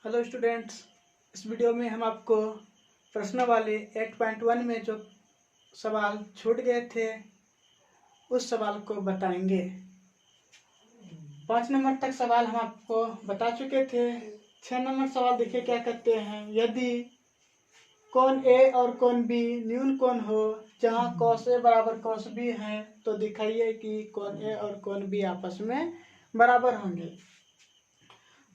Hello students, इस video में हम आपको प्रश्नावली 8.1 में जो सवाल छूट गए थे उस सवाल को बताएंगे। 5 नंबर तक सवाल हम आपको बता चुके थे। 6 नंबर सवाल देखिए क्या कहते हैं। यदि कोण ए और कोण बी न्यून कोण हो जहां cos ए बराबर cos बी है तो दिखाइए कि कोण ए और कोण बी आपस में बराबर होंगे।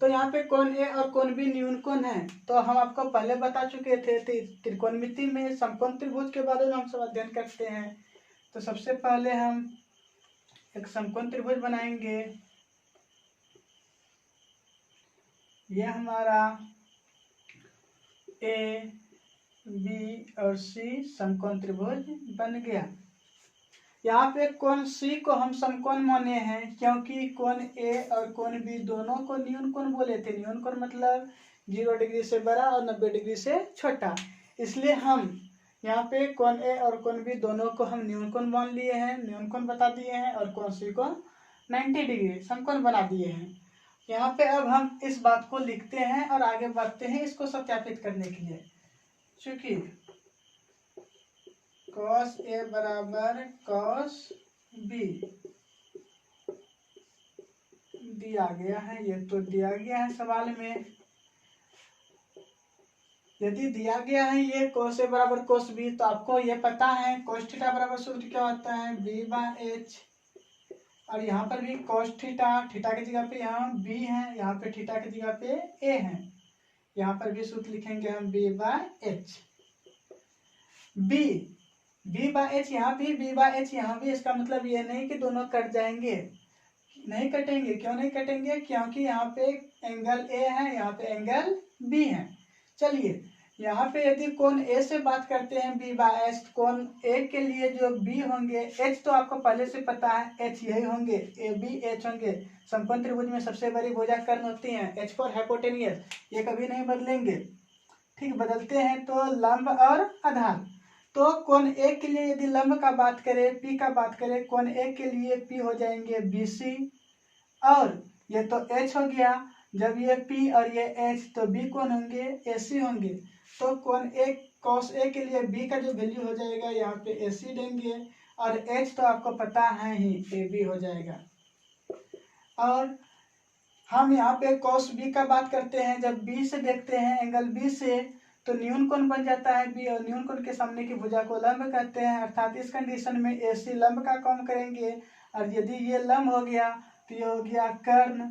तो यहाँ पे कोण ए और कोण बी न्यून कोण है, तो हम आपको पहले बता चुके थे। त्रिकोणमिति में समकोण त्रिभुज के बारे में हम सब अध्ययन करते हैं। तो सबसे पहले हम एक समकोण त्रिभुज बनाएंगे। यह हमारा ए बी और सी समकोण त्रिभुज बन गया। यहाँ पे कोण सी को हम समकोण माने हैं क्योंकि कोण ए और कोण बी दोनों को न्यून कोण बोले थे। न्यून कोण मतलब 0 डिग्री से बड़ा और 90 डिग्री से छोटा, इसलिए हम यहाँ पे कोण ए और कोण बी दोनों को हम न्यून कोण मान लिए हैं, न्यून कोण बता दिए हैं और कोण सी को 90 डिग्री समकोण बना दिए हैं। यहाँ पे अब हम इस बात को लिखते हैं और आगे बढ़ते हैं इसको सत्यापित करने के लिए। चूंकि cos A बराबर cos B दिया गया है, ये तो दिया गया है सवाल में। यदि दिया गया है ये cos A बराबर cos B, तो आपको ये पता है cos थीटा बराबर सूत्र क्या होता है B/h। और यहाँ पर भी cos थीटा, थीटा की जगह पे यहाँ B है, यहाँ पे थीटा की जगह पे A है। यहाँ पर भी सूत्र लिखेंगे हम B/h। B/h यहाँ भी, B/h यहाँ भी। इसका मतलब ये नहीं कि दोनों कट जाएंगे, नहीं कटेंगे। क्यों नहीं कटेंगे? क्योंकि यहाँ पे एंगल A है, यहाँ पे एंगल B है। चलिए यहाँ पे यदि कोण A से बात करते हैं B/h, कोण A के लिए जो B होंगे, H तो आपको पहले से पता है, H यही होंगे, ABH होंगे। समकोण त्रिभुज में सबसे बड़ी भुजा कर्ण होती है, H फॉर हाइपोटेनियस, ये कभी नहीं बदलेंगे। ठीक, बदलते हैं तो लंब और आधार। तो कोण A के लिए यदि लंब का बात करें, P का बात करें, कोण A के लिए P हो जाएंगे BC और ये तो H हो गया। जब ये P और ये H तो B कोण होंगे AC होंगे। तो कोण A cos A के लिए B का जो वैल्यू हो जाएगा यहाँ पे AC देंगे और H तो आपको पता है ही AB हो जाएगा। और हम यहाँ पे cos B का बात करते हैं, जब B से देखते हैं एंगल B से तो न्यून कोण बन जाता है B और न्यून कोण के सामने की भुजा को लंब कहते हैं। अर्थात इस कंडीशन में AC लंब का काम करेंगे और यदि ये लंब हो गया तो ये हो गया कर्ण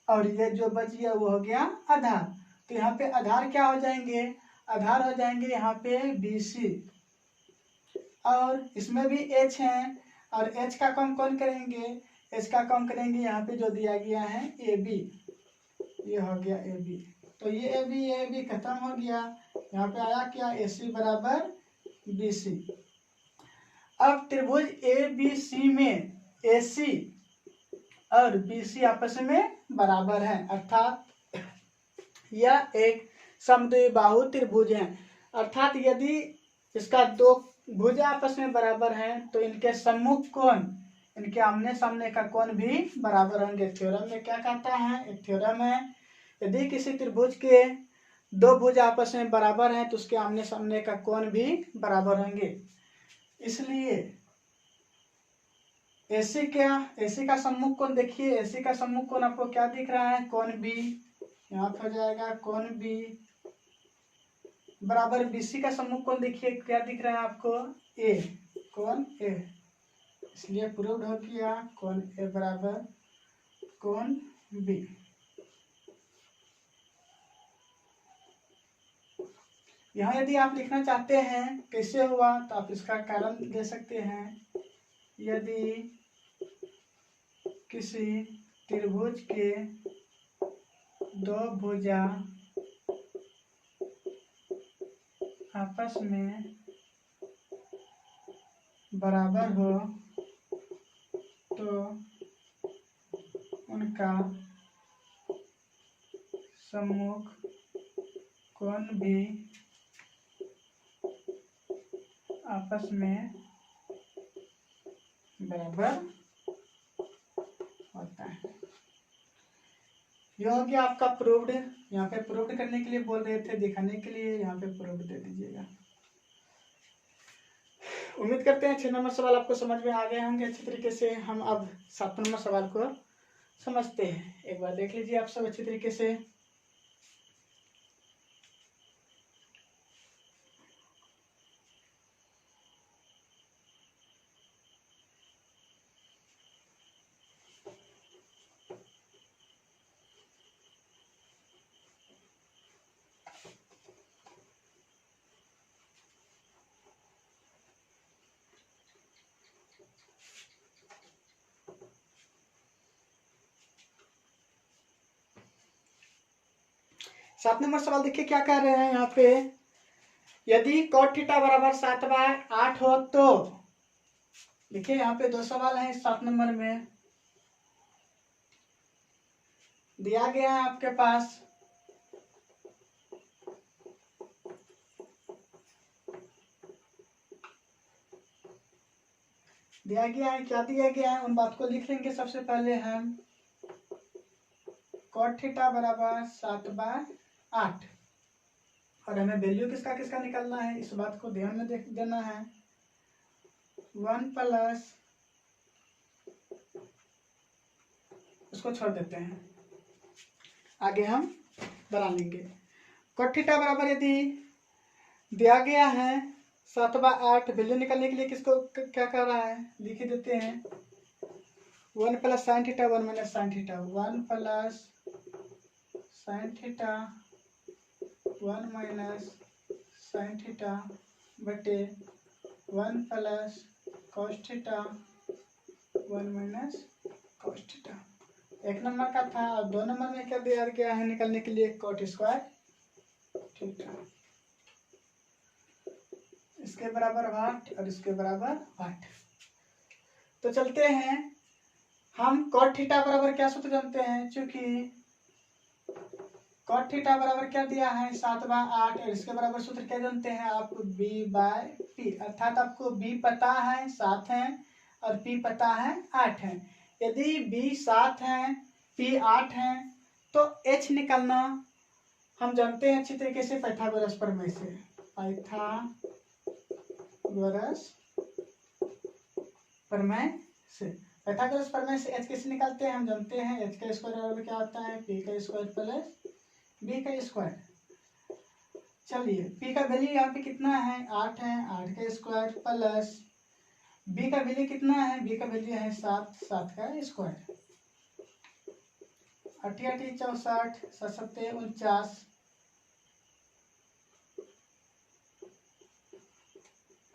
और ये जो बच गया वो हो गया आधार। तो यहाँ पे आधार क्या हो जाएंगे? आधार हो जाएंगे यहाँ पे BC और इसमें भी H है और H का काम कौन करेंगे? H का काम करेंगे यहाँ पे जो दिया गया है AB, ये हो गया AB। तो ये AB खत्म हो गया। यहाँ पे आया क्या? AC बराबर BC। अब त्रिभुज ABC में AC और BC आपस में बराबर है, अर्थात यह एक समद्विबाहु त्रिभुज है। अर्थात यदि इसका दो भुजा आपस में बराबर हैं तो इनके सम्मुख कोण, इनके आमने सामने का कोण भी बराबर होंगे। थ्योरम में क्या कहता है? एक थ्योरम है, यदि किसी त्रिभुज के दो भुज आपस में बराबर हैं तो उसके आमने सामने का कोण भी बराबर होंगे। इसलिए AC का सम्मुख कोण देखिए, AC का सम्मुख कोण आपको क्या दिख रहा है? कोण B। यहाँ पर हो जाएगा कोण B बराबर BC का सम्मुख कोण देखिए क्या दिख रहा है आपको? A, कोण A। इसलिए प्रूव्ड हो गया कोण A बराबर कोण B। यहाँ यदि आप लिखना चाहते हैं कैसे हुआ तो आप इसका कारण दे सकते हैं। यदि किसी त्रिभुज के दो भुजा आपस में बराबर हो तो उनका सम्मुख कोण भी आपस में बराबर होता है। ये हो गया आपका प्रूव्ड। यहाँ पे प्रूव्ड करने के लिए बोल रहे थे, दिखाने के लिए यहाँ पे प्रूव्ड दे दीजिएगा। उम्मीद करते हैं 6 नंबर सवाल आपको समझ में आ गए होंगे अच्छी तरीके से। हम अब 7 नंबर सवाल को समझते हैं। एक बार देख लीजिए आप सब अच्छी तरीके से। सात नंबर सवाल देखिए क्या कह रहे हैं यहाँ पे। यदि cot थीटा बराबर 7/8 हो तो, देखिए यहाँ पे 2 सवाल हैं 7 नंबर में। दिया गया है आपके पास दिया गया है, क्या दिया गया है उन बात को लिख लेंगे। सबसे पहले हम cot थीटा बराबर 7/8 और हमें वैल्यू किसका किसका निकालना है, इस बात को ध्यान में देख देना है। 1 प्लस, उसको छोड़ देते हैं, आगे हम बना लेंगे। cot थीटा बराबर यदि दिया गया है 7/8, वैल्यू निकालने के लिए किसको क्या कर रहा है लिख ही देते हैं। 1 plus sine theta 1 minus sine theta, 1 plus sine theta 1 minus sine theta बटे 1 plus cos theta 1 minus cos theta. 1 number का था और 2 नंबर में क्या दिया गया है निकालने के लिए, कॉट स्क्वायर थीटा। इसके बराबर 8 और इसके बराबर 8। तो चलते हैं हम cot थीटा बराबर क्या सूत्र जानते हैं, चूंकि cot थीटा बराबर क्या दिया है 7/8 और इसके बराबर सूत्र क्या जानते हैं आप, b/p, अर्थात आपको b पता है 7 है और p पता है 8 है। यदि b 7 है p 8 है तो h निकालना हम जानते हैं अच्छी तरीके से पाइथागोरस प्रमेय से। पाइथागोरस प्रमेय से h कैसे निकालते हैं हम जानते हैं। h का स्क्वायर बराबर क्या होता है, p का स्क्वायर प्लस b का स्क्वायर। चलिए p का वैल्यू यहाँ पे कितना है 8 है, 8 का स्क्वायर प्लस b का वैल्यू कितना है, b का वैल्यू है 7, 7 का स्क्वायर। 8 8 64, 7 7 49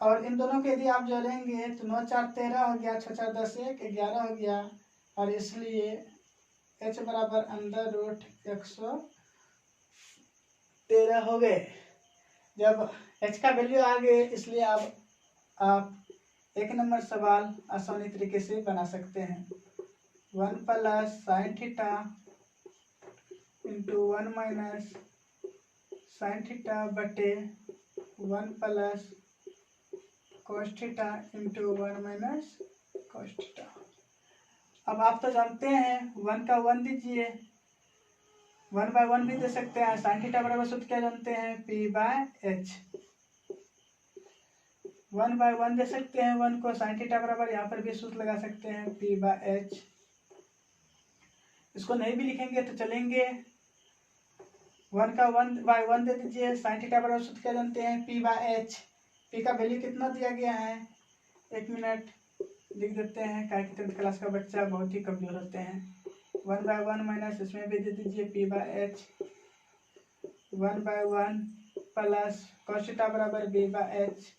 और इन दोनों के यदि आप जोड़ेंगे तो 9 4 13 हो गया, 6 4 10 1 11 हो गया और इसलिए h बराबर √113 हो गए। जब h का वैल्यू आ गए इसलिए अब आप 1 नंबर सवाल आसानी तरीके से बना सकते हैं। 1 plus sine theta into 1 minus sine theta बटे 1 plus cos theta into 1 minus cos theta. अब आप तो जानते हैं 1 का 1 दीजिए, 1/1 भी दे सकते हैं। साइन थीटा बराबर सूत्र क्या जानते हैं, p/h। 1/1 दे सकते हैं 1 को, साइन थीटा बराबर यहाँ पर भी सूत्र लगा सकते हैं p/h। इसको नहीं भी लिखेंगे तो चलेंगे, 1 का 1/1 दे दीजिए, साइन थीटा बराबर सूत्र क्या जानते हैं p/h। p का वैल्यू कितना दिया गया है, 1 मिनट लिख देते हैं, क्या कि 10th क्लास का बच्चा बहुत ही कमजोर होते हैं। 1/1 माइनस इसमें भी दे दीजिए p/h, 1/1 प्लस cos थीटा बराबर b/h,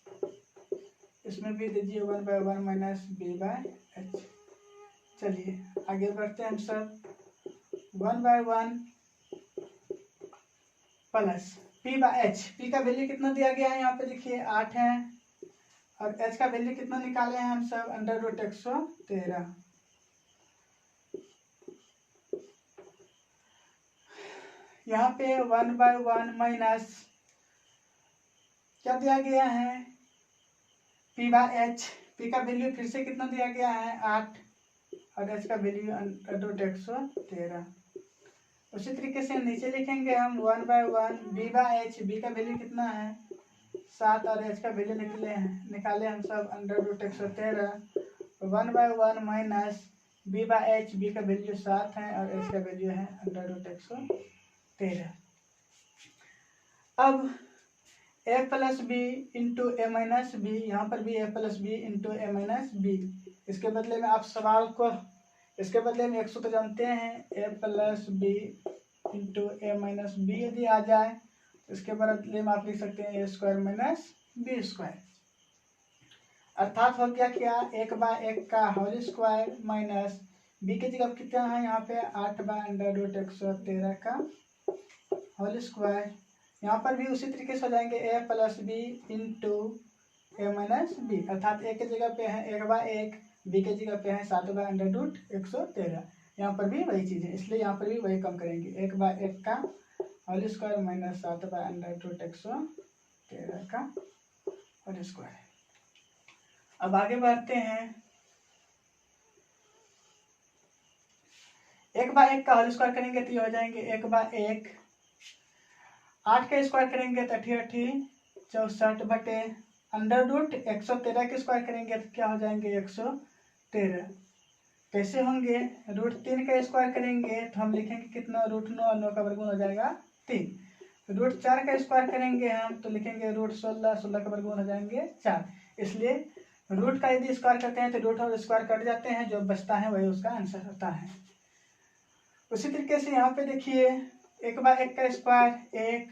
इसमें भी दीजिए 1/1 माइनस b/h। चलिए आगे बढ़ते हैं हम सब। 1/1 प्लस p/h, p का वैल्यू कितना दिया गया है यहाँ पे देखिए 8 है और h का वैल्यू कितना निकाले हैं हम सब, √113। यहाँ पे 1/1 माइनस क्या दिया गया है p/h। p का वैल्यू फिर से कितना दिया गया है 8 और h का वैल्यू √113। उसी तरीके से नीचे लिखेंगे हम 1/1 b/h, बी का वैल्यू कितना है 7 और h का वैल्यू निकाले हम सब √113 1/1 माइनस b/h, बी का वैल्यू 7 है और h का वैल्यू है √113। अब a plus b into a minus b, यहाँ पर भी a plus b into a minus b. इसके बदले में आप सवाल को इसके बदले में एक सूत्र जानते हैं a plus b into a minus b यदि आ जाए इसके बदले में आप लिख सकते हैं a² माइनस b²। अर्थात हो गया क्या 1/1 का होल स्क्वायर माइनस b की जगह कितना है यहाँ पे 8/√113 का होल स्क्वायर। यहाँ पर भी उसी तरीके से हो जाएंगे a plus b into a minus b, अर्थात a की जगह पे है 1/1, b की जगह पे है 7/√113। यहाँ पर भी वही चीज़ है, इसलिए यहाँ पर भी वही कम करेंगे 1/1 का होल स्क्वायर माइनस 7/√113 का होल स्क्वायर। अब आगे बढ़ते हैं 1/1 का होल स्क्वायर करेंगे तो ये हो जाएंगे 1/1, 8 का स्क्वायर करेंगे तो 64 बटे √113 के स्क्वायर करेंगे तो क्या हो जाएंगे 113। कैसे होंगे √3 का स्क्वायर करेंगे तो हम लिखेंगे कितना √9 और 9 का वर्गमूल हो जाएगा 3। √4 का स्क्वायर करेंगे हम तो लिखेंगे √16, 16 का वर्गमूल हो जाएंगे 4। इसलिए रूट का यदि स्क्वायर करते हैं तो रूट और स्क्वायर कट जाते हैं, जो बचता है वही उसका आंसर होता है। उसी तरीके से यहाँ पे देखिए 1/1 का स्क्वायर 1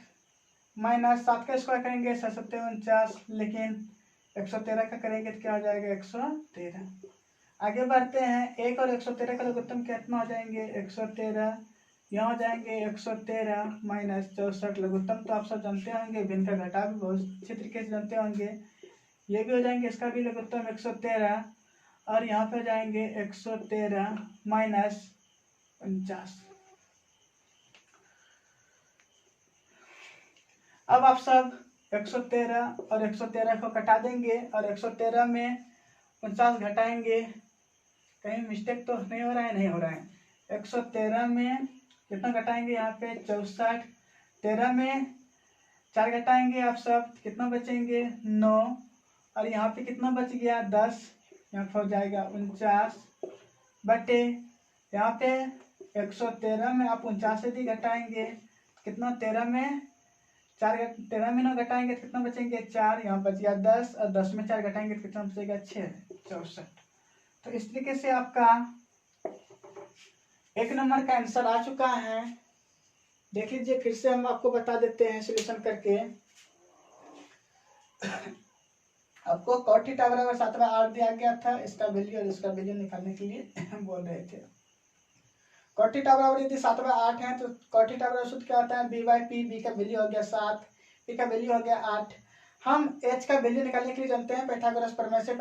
माइनस 7 का स्क्वायर करेंगे 7×7 = 49, लेकिन 113 का करेंगे तो क्या हो जाएगा 113। आगे बढ़ते हैं 1 और 113 का लघुत्तम कितना हो जाएंगे 113, यहाँ हो जाएंगे 113 माइनस 64। लघुत्तम तो आप सब जानते होंगे, भिन्न का घटा भी बहुत अच्छे तरीके से जानते होंगे। ये भी हो जाएंगे, इसका भी लघुत्तम 113 और यहाँ पे जाएंगे 113 माइनस 49। अब आप सब 113 और 113 को कटा देंगे और 113 में 49 घटाएंगे। कहीं मिस्टेक तो नहीं हो रहा है? नहीं हो रहा है। 113 में कितना घटाएंगे यहाँ पे 64, 13 में 4 घटाएंगे आप सब, कितना बचेंगे 9 और यहाँ पे कितना बच गया 10, यहाँ पर हो जाएगा 49 बटे यहाँ पे 113 में आप 49 यदि घटाएंगे कितना 13 में 13 में 9 घटाएंगे तो कितना बचेंगे 4, यहाँ बच गया 10 और 10 में 4 घटाएंगे तो कितना बचेगा 6, 64। तो इस तरीके से आपका 1 नंबर का आंसर आ चुका है। देख लीजिए, फिर से हम आपको बता देते हैं सॉल्यूशन करके। आपको cot θ बराबर 7/8 दिया गया था, इसका वैल्यू और इसका वैल्यू निकालने के लिए बोल रहे थे। cot θ बराबर यदि 7/8 है तो cot θ बराबर सूत्र क्या होता है b/p, b का वैल्यू हो गया 7, p का वैल्यू हो गया 8। हम h का वैल्यू निकालने के लिए जानते हैं पाइथागोरस प्रमेय से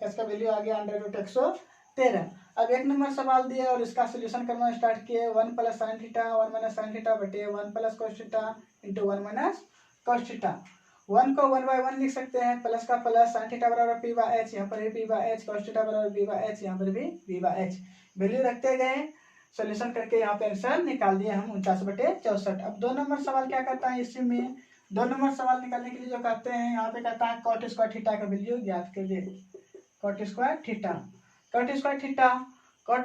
h का वैल्यू आ गया √113। अब 1 नंबर सवाल दिया और इसका सोल्यूशन करना स्टार्ट किए। 1 + sin θ 1 - sin θ बटे 1 + cos θ इंटू 1 - cos θ। 1 को 1/1 लिख सकते हैं, प्लस का प्लस, sin θ बराबर p/h, यहाँ पर भी p/h, cos θ बराबर b/h, यहाँ पर भी b/h। वैल्यू रखते गए, सोल्यूशन करके यहाँ पे आंसर निकाल दिए हम 49/64। अब 2 नंबर सवाल क्या कहता है इसी में, 2 नंबर सवाल निकालने के लिए जो कहते हैं यहाँ पे कहता है cot स्क्वायर थीटा का वैल्यू ज्ञात कीजिए। cot square theta, cot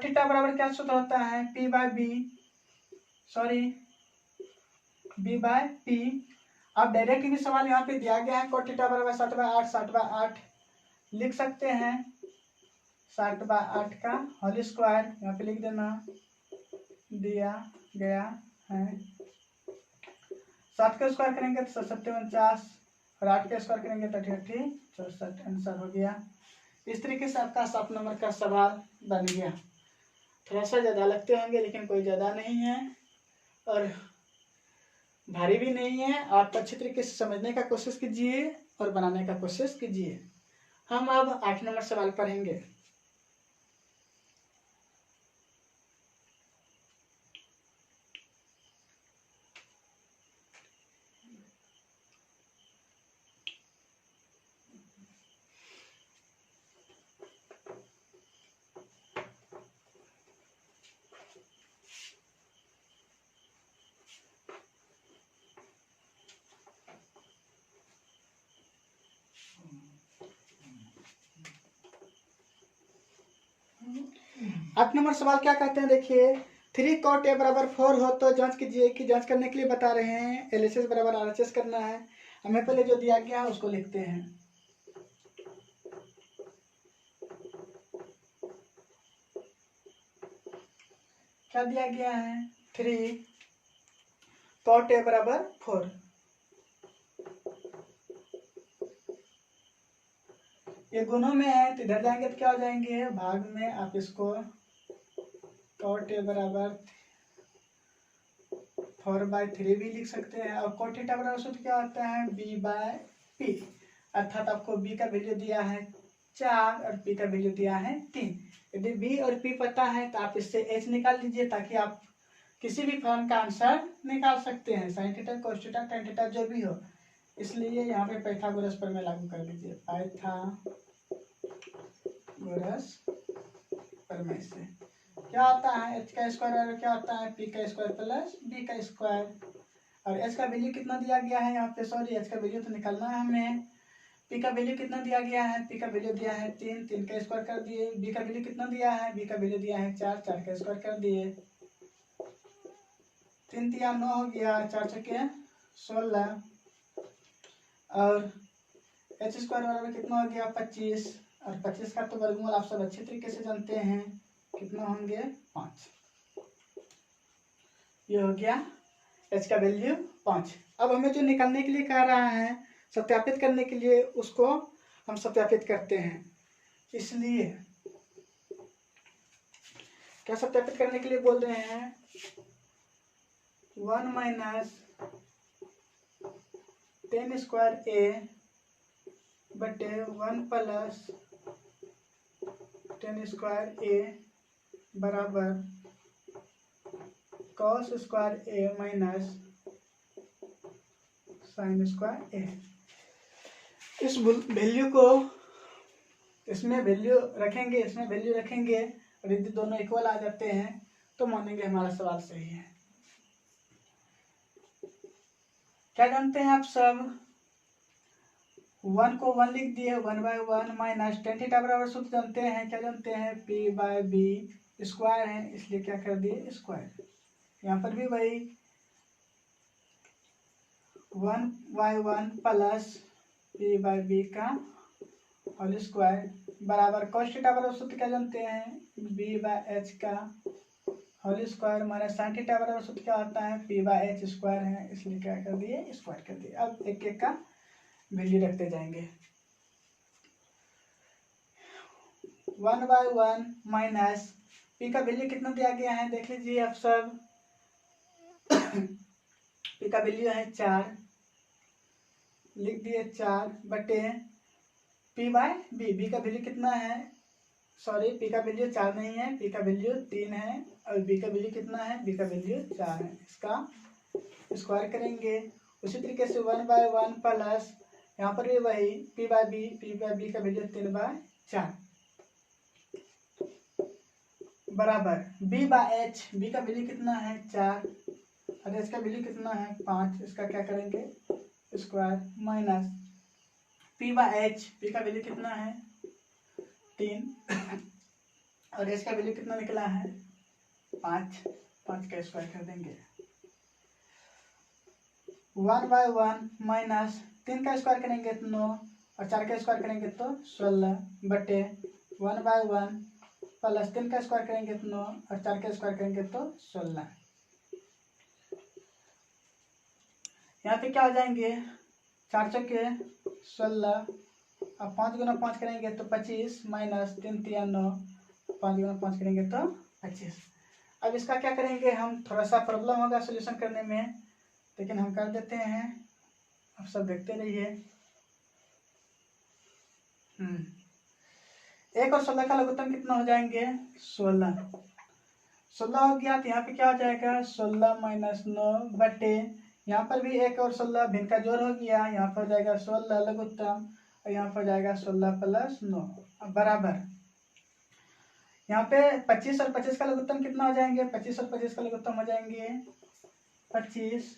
theta बराबर क्या सूत्र होता है b/p। अब डायरेक्ट भी सवाल यहाँ पे दिया गया है cot थीटा बराबर 7/8 लिख सकते हैं। 7/8 का होल स्क्वायर यहाँ पे लिख देना, दिया गया है। 7 का स्क्वायर करेंगे तो 7×7 = 49 और 8 का स्क्वायर करेंगे तो 64। आंसर हो गया। इस तरीके से आपका 7 नंबर का सवाल बन गया। थोड़ा सा ज़्यादा लगते होंगे लेकिन कोई ज़्यादा नहीं है और भारी भी नहीं है। आप अच्छे तरीके से समझने का कोशिश कीजिए और बनाने का कोशिश कीजिए। हम अब 8 नंबर सवाल पढ़ेंगे। 8 नंबर सवाल क्या कहते हैं, देखिए 3 cot a बराबर 4 हो तो जांच कीजिए। कि जांच करने के लिए बता रहे हैं LHS बराबर RHS करना है। हमें पहले जो दिया गया है उसको लिखते हैं। क्या दिया गया है, 3 cot a बराबर 4। ये गुणों में है तो इधर जाएंगे तो क्या हो जाएंगे, भाग में। आप इसको cot a बराबर 4/3 भी लिख सकते हैं। और cot थीटा बराबर सूत्र क्या होता है, b/p। अर्थात आपको b का वैल्यू दिया है 4 और p का वैल्यू दिया है 3। यदि b और p पता है तो आप इससे h निकाल लीजिए, ताकि आप किसी भी फॉर्म का आंसर निकाल सकते हैं, sine theta, cos theta, tan theta जो भी हो। इसलिए यहाँ पे पाइथागोरस प्रमेय लागू कर दीजिए। पाइथागोरस प्रमेय से क्या होता है, h का स्क्वायर और क्या होता है, p का स्क्वायर प्लस b का स्क्वायर। और h का वैल्यू कितना दिया गया है यहाँ पे, सॉरी h का वैल्यू तो निकालना है हमें। p का वैल्यू कितना दिया गया है, p का वैल्यू दिया है 3, 3 का स्क्वायर कर दिए। b का वैल्यू कितना दिया है, b का वैल्यू दिया है 4, 4 का स्क्वायर कर दिए। 3 3 9 हो गया, 4 छक्के 16। और h स्क्वायर बराबर कितना हो गया 25। और 25 का तो वर्गमूल आप सब अच्छे तरीके से जानते हैं, कितना होंगे 5। ये हो गया h का वैल्यू 5। अब हमें जो निकालने के लिए कह रहा है, सत्यापित करने के लिए, उसको हम सत्यापित करते हैं। इसलिए क्या सत्यापित करने के लिए बोल रहे हैं, 1 माइनस 10 स्क्वायर a बटे 1 प्लस 10 स्क्वायर a बराबर cos square a minus sine square a। इस वैल्यू को इसमें वैल्यू रखेंगे, इसमें वैल्यू रखेंगे, और यदि दोनों इक्वल आ जाते हैं तो मानेंगे हमारा सवाल सही है। क्या जानते हैं आप सब, 1 को 1 लिख दिए, 1/1 माइनस tan थीटा बराबर सूत्र जानते हैं, क्या जानते हैं, p/b स्क्वायर है, इसलिए क्या कर दिए स्क्वायर। यहाँ पर भी वही 1/1 प्लस p/b का होल स्क्वायर बराबर cos थीटा बराबर सूत्र क्या जानते हैं, b/h का whole square minus sine theta बराबर सूत्र क्या होता है, p/h स्क्वायर है, इसलिए क्या कर दिए स्क्वायर कर दिए। अब एक एक का वैल्यू रखते जाएंगे। 1/1 माइनस p का वैल्यू कितना दिया गया है, देख लीजिए आप सब। p का वैल्यू है 4, लिख दिए 4 बटे p/b। b का वैल्यू कितना है, सॉरी p का वैल्यू 4 नहीं है, p का वैल्यू 3 है, और b का वैल्यू कितना है, b का वैल्यू 4 है। इसका स्क्वायर करेंगे। उसी तरीके से 1/1 प्लस, यहाँ पर भी वही p/b का वैल्यू 3/4 बराबर b/h। b का वैल्यू कितना है 4, और h का वैल्यू कितना है 5। इसका क्या करेंगे स्क्वायर माइनस p/h। p का वैल्यू कितना है 3, और h का वैल्यू कितना निकला है 5, 5 का स्क्वायर कर देंगे। 1/1 माइनस 3 का स्क्वायर करेंगे तो 9, और 4 का स्क्वायर करेंगे तो 16 बटे 1/1 प्लस 3 का स्क्वायर करेंगे तो 9, और 4 का स्क्वायर करेंगे तो 16। यहाँ पे क्या हो जाएंगे 4 चौके 16, अब 5 गुना 5 करेंगे तो 25 माइनस 3 3 9, 5 गुना 5 करेंगे तो 25। अब इसका क्या करेंगे हम, थोड़ा सा प्रॉब्लम होगा सोल्यूशन करने में, लेकिन हम कर देते हैं, आप सब देखते रहिए। 1 और 16 का लघुत्तम कितना हो जाएंगे 16। 16 हो गया तो यहाँ पे क्या हो जाएगा 16 माइनस 9 बटे, यहाँ पर भी 1 और 16 भिन्न का जोड़ हो गया, यहाँ पर हो जाएगा 16 लघुत्तम, और यहाँ पर जाएगा 16 प्लस 9 बराबर। यहाँ पे 25 और 25 का लघुत्तम कितना हो जाएंगे, 25 और 25 का लघुत्तम हो जाएंगे 25,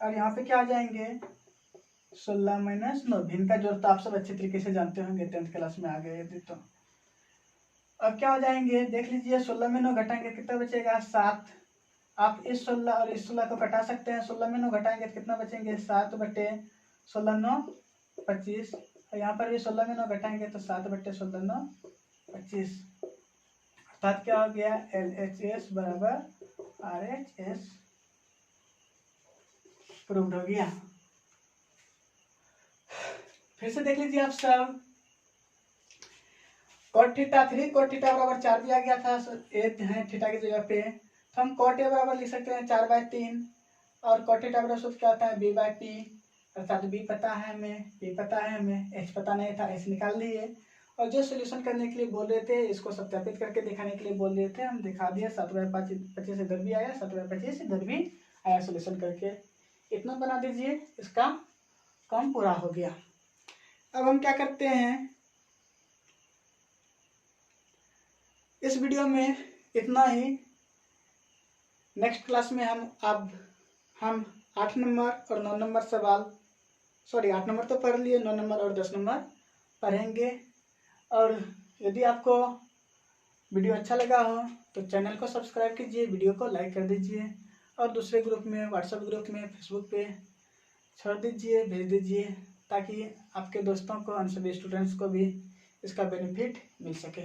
और यहाँ पे क्या आ जाएंगे 16 माइनस 9। भिन्न का जोड़ तो आप सब अच्छे तरीके से जानते होंगे, 10th क्लास में आ गए थे तो। अब क्या हो जाएंगे देख लीजिए, 16 में 9 घटाएंगे कितना बचेगा 7। आप इस 16 और इस 16 को घटा सकते हैं। 16 में 9 घटाएंगे तो कितना बचेंगे 7/16 9 25। और यहाँ पर भी 16 में 9 घटाएंगे तो 7/16 9 25। अर्थात क्या हो गया LHS बराबर RHS प्रूव्ड हो गया। फिर से देख लीजिए आप सब, cot थीटा 3 cot थीटा बराबर 4 दिया गया था ए है थीटा की जगह पे, तो हम cot ए बराबर लिख सकते हैं 4/3 और cot थीटा बराबर सूत्र क्या होता है b/t, अर्थात b पता है हमें, b पता है हमें, h पता नहीं था, h निकाल लिए। और जो सोल्यूशन करने के लिए बोल रहे थे, इसको सत्यापित करके दिखाने के लिए बोल रहे थे, हम दिखा दिए। 7/25 इधर भी आया, 7/25 इधर भी आया। सोल्यूशन करके इतना बना दीजिए, इसका काम पूरा हो गया। अब हम क्या करते हैं, इस वीडियो में इतना ही। नेक्स्ट क्लास में हम 8 नंबर और 9 नंबर सवाल, 8 नंबर तो पढ़ लिए, 9 नंबर और 10 नंबर पढ़ेंगे। और यदि आपको वीडियो अच्छा लगा हो तो चैनल को सब्सक्राइब कीजिए, वीडियो को लाइक कर दीजिए और दूसरे ग्रुप में, व्हाट्सएप ग्रुप में, फेसबुक पे छोड़ दीजिए, भेज दीजिए, ताकि आपके दोस्तों को, अन्य सभी स्टूडेंट्स को भी इसका बेनिफिट मिल सके।